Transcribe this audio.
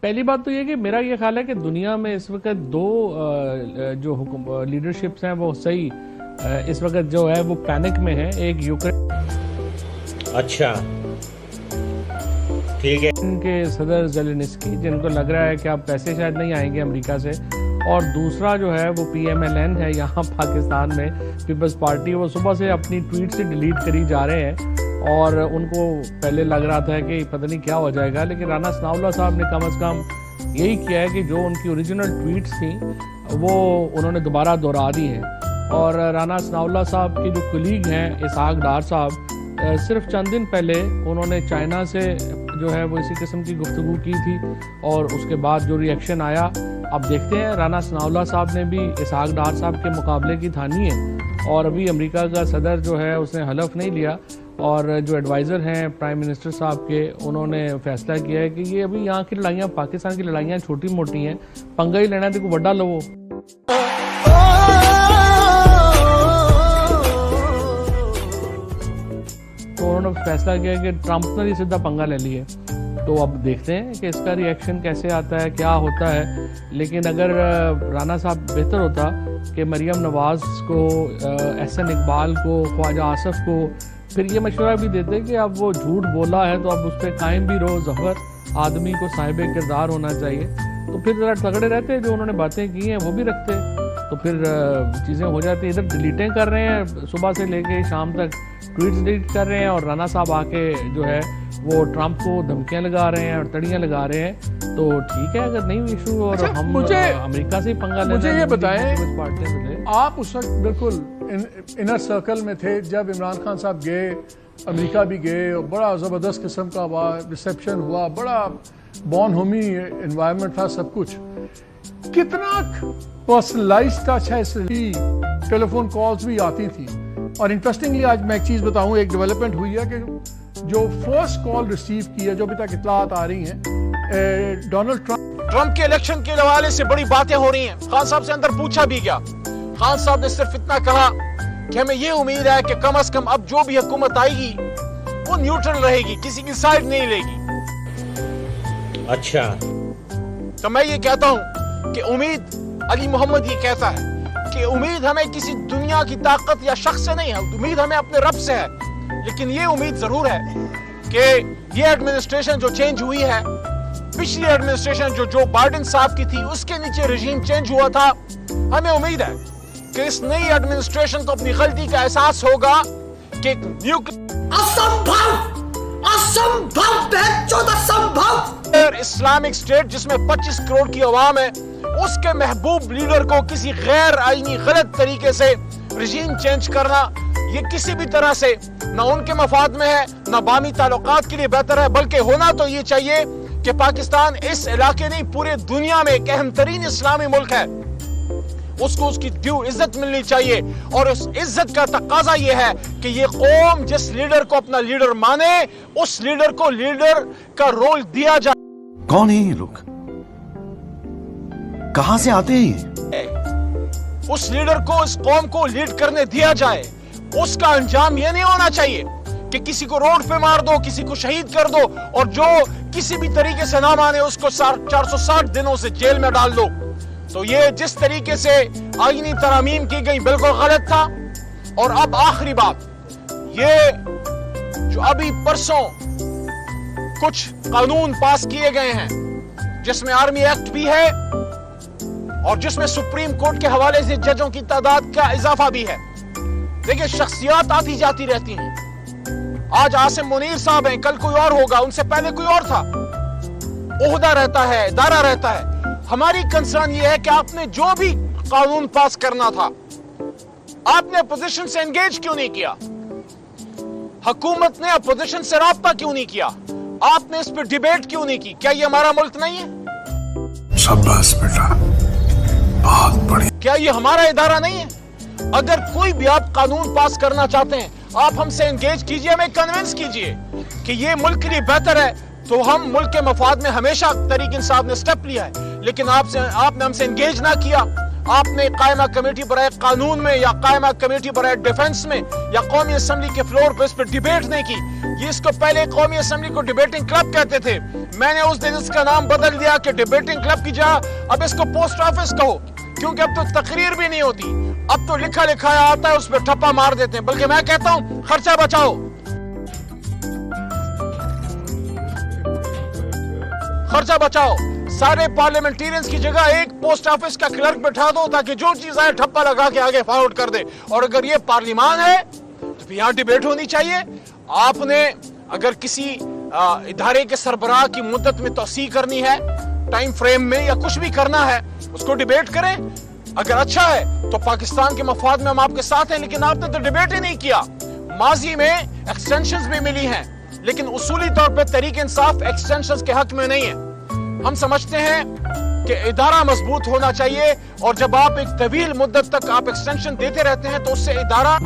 پہلی بات تو یہ کہ میرا یہ خیال ہے کہ دنیا میں اس وقت دو جو لیڈرشپس ہیں وہ صحیح اس وقت جو ہے وہ پینک میں ہیں. ایک یوکرین اچھا ٹھیک ہے ان کے صدر زیلنسکی جن کو لگ رہا ہے کہ اب پیسے شاید نہیں آئیں گے امریکہ سے, اور دوسرا جو ہے وہ PMLN ہے یہاں پاکستان میں پیپلز پارٹی. وہ صبح سے اپنی ٹویٹ سے ڈیلیٹ کری جا رہے ہیں اور ان کو پہلے لگ رہا تھا کہ پتہ نہیں کیا ہو جائے گا, لیکن رانا ثناء اللہ صاحب نے کم از کم یہی کیا ہے کہ جو ان کی اوریجنل ٹویٹس تھیں وہ انہوں نے دوبارہ دہرا دی ہیں. اور رانا ثناء اللہ صاحب کے جو کلیگ ہیں اسحاق ڈار صاحب, صرف چند دن پہلے انہوں نے چائنا سے جو ہے وہ اسی قسم کی گفتگو کی تھی اور اس کے بعد جو ری ایکشن آیا اب دیکھتے ہیں. رانا ثناء اللہ صاحب نے بھی اسحاق ڈار صاحب کے مقابلے کی تھانی ہے اور ابھی امریکہ کا صدر جو ہے اس نے حلف نہیں لیا, اور جو ایڈوائزر ہیں پرائم منسٹر صاحب کے انہوں نے فیصلہ کیا ہے کہ یہ ابھی یہاں کی لڑائیاں پاکستان کی لڑائیاں چھوٹی موٹی ہیں, پنگا ہی لینا ہے تو بڑا لو. تو انہوں نے فیصلہ کیا کہ ٹرمپ نے سیدھا پنگا لے لیے. تو اب دیکھتے ہیں کہ اس کا ری ایکشن کیسے آتا ہے, کیا ہوتا ہے. لیکن اگر رانا صاحب بہتر ہوتا کہ مریم نواز کو, احسن اقبال کو, خواجہ آصف کو پھر یہ مشورہ بھی دیتے کہ اب وہ جھوٹ بولا ہے تو اب اس پہ قائم بھی رہو. ظفر آدمی کو صاحب کردار ہونا چاہیے, تو پھر ذرا تگڑے رہتے. جو انہوں نے باتیں کی ہیں وہ بھی رکھتے تو پھر چیزیں ہو جاتی. ادھر ڈیلیٹیں کر رہے ہیں صبح سے لے کے شام تک, ٹویٹس ڈیلیٹ کر رہے ہیں, اور رانا صاحب آ کے جو ہے وہ ٹرمپ کو دھمکیاں لگا رہے ہیں اور تڑیاں لگا رہے ہیں. تو ٹھیک ہے اگر نہیں ایشو اور ہم امریکہ سے پنگا لے. مجھے یہ بتائیں, آپ اس وقت بالکل انر سرکل میں تھے جب عمران خان صاحب گئے, امریکہ بھی گئے اور بڑا زبردست قسم کا ریسیپشن ہوا, بڑا بون ہومی انوائرمنٹ تھا سب کچھ. کتنا پرسنلائز ٹچ ہے اس لیے ٹیلی فون کالز بھی آتی تھی. اور انٹرسٹنگلی آج میں ایک چیز بتاؤں, ایک ڈیولپمنٹ ہوئی ہے کہ جو فرسٹ کال ریسیو کی ہے, جو ابھی تک اطلاعات آ رہی ہیں, ڈونلڈ ٹرمپ کے الیکشن کے حوالے سے بڑی باتیں ہو رہی ہیں. خان صاحب سے اندر پوچھا بھی گیا, خان صاحب نے صرف اتنا کہا کہ ہمیں یہ امید ہے کہ کم از کم اب جو بھی حکومت آئے گی وہ نیوٹرل رہے گی, کسی کی سائیڈ نہیں لے گی. اچھا تو میں یہ کہتا ہوں کہ امید, علی محمد یہ کہتا ہے کہ امید ہمیں کسی دنیا کی طاقت یا شخص سے نہیں ہے, امید ہمیں اپنے رب سے ہے. لیکن یہ امید ضرور ہے کہ یہ ایڈمنسٹریشن جو چینج ہوئی ہے, پچھلی ایڈمنسٹریشن جو بائیڈن صاحب کی تھی اس کے نیچے رژیم چینج ہوا تھا, ہمیں امید ہے کہ اس نئی ایڈمنسٹریشن کو اپنی غلطی کا احساس ہوگا کہ اسلامک اسٹیٹ جس میں 25 کروڑ کی عوام ہے, اس کے محبوب لیڈر کو کسی غیر آئینی غلط طریقے سے رژیم چینج کرنا, یہ کسی بھی طرح سے نہ ان کے مفاد میں ہے نہ باہمی تعلقات کے لیے بہتر ہے. بلکہ ہونا تو یہ چاہیے کہ پاکستان اس علاقے نہیں پورے دنیا میں ایک اہم ترین اسلامی ملک ہے, اس کو اس کی ڈیو عزت ملنی چاہیے. اور اس عزت کا تقاضا یہ ہے کہ یہ قوم جس لیڈر کو اپنا لیڈر مانے, اس لیڈر کو لیڈر کا رول دیا جائے. کون ہیں یہ لوگ, کہاں سے آتے ہیں؟ اس لیڈر کو اس قوم کو لیڈ کرنے دیا جائے. اس کا انجام یہ نہیں ہونا چاہیے کہ کسی کو روڈ پہ مار دو, کسی کو شہید کر دو, اور جو کسی بھی طریقے سے نہ مانے اس کو 460 دنوں سے جیل میں ڈال دو. تو یہ جس طریقے سے آئینی ترامیم کی گئی بالکل غلط تھا. اور اب آخری بات, یہ جو ابھی پرسوں کچھ قانون پاس کیے گئے ہیں جس میں آرمی ایکٹ بھی ہے اور جس میں سپریم کورٹ کے حوالے سے ججوں کی تعداد کا اضافہ بھی ہے. دیکھیں شخصیات آتی جاتی رہتی ہیں. آج عاصم منیر صاحب ہیں, کل کوئی اور ہوگا, ان سے پہلے کوئی اور تھا. عہدہ رہتا ہے, ادارہ رہتا ہے. ہماری کنسرن یہ ہے کہ آپ نے جو بھی قانون پاس کرنا تھا آپ نے اپوزیشن سے انگیج کیوں نہیں کیا, حکومت نے اپوزیشن سے رابطہ کیوں نہیں کیا, آپ نے اس پہ ڈیبیٹ کیوں نہیں کی. کیا یہ ہمارا ملک نہیں ہے؟ شاباش بیٹا, بہت بڑی. کیا یہ ہمارا ادارہ نہیں ہے؟ اگر کوئی بھی آپ قانون پاس کرنا چاہتے ہیں آپ ہم سے انگیج کیجئے, ہمیں کنونس کیجئے کہ یہ ملک کے لیے بہتر ہے. تو ہم ملک کے مفاد میں ہمیشہ طریق انصاف نے سٹیپ لیا ہے, لیکن آپ نے ہم سے انگیج نہ کیا. آپ نے قائمہ کمیٹی برائے قانون میں یا قائمہ کمیٹی برائے ڈیفنس میں یا قومی اسمبلی کے فلور پہ اس پہ ڈیبیٹ نہیں کی. یہ اس کو پہلے قومی اسمبلی کو ڈیبیٹنگ کلب کہتے تھے. میں نے اس دن اس کا نام بدل دیا کہ ڈیبیٹنگ کلب کی جگہ اب اس کو پوسٹ آفس کہو, کیونکہ اب تو تقریر بھی نہیں ہوتی, اب تو لکھا لکھایا آتا ہے, اس پہ ٹھپا مار دیتے ہیں. بلکہ میں کہتا ہوں خرچہ بچاؤ, خرچہ بچاؤ. سارے پارلیمنٹیرینز کی جگہ ایک پوسٹ آفس کا کلرک بٹھا دو تاکہ جو چیز آئے ٹھپا لگا کے آگے فارورڈ کر دے. اور اگر یہ پارلیمان ہے تو پھر یہاں ڈیبیٹ ہونی چاہیے. آپ نے اگر کسی ادارے کے سربراہ کی مدت میں توسیع کرنی ہے, ٹائم فریم میں, یا کچھ بھی کرنا ہے, اس کو ڈیبیٹ کریں. اگر اچھا ہے تو پاکستان کے مفاد میں ہم آپ کے ساتھ ہیں, لیکن آپ نے تو ڈیبیٹ ہی نہیں کیا. ماضی میں ایکسٹینشنز بھی ملی ہیں, لیکن اصولی طور پہ تحریک انصاف ایکسٹینشنز کے حق میں نہیں ہے. ہم سمجھتے ہیں کہ ادارہ مضبوط ہونا چاہیے, اور جب آپ ایک طویل مدت تک آپ ایکسٹینشن دیتے رہتے ہیں تو اس سے ادارہ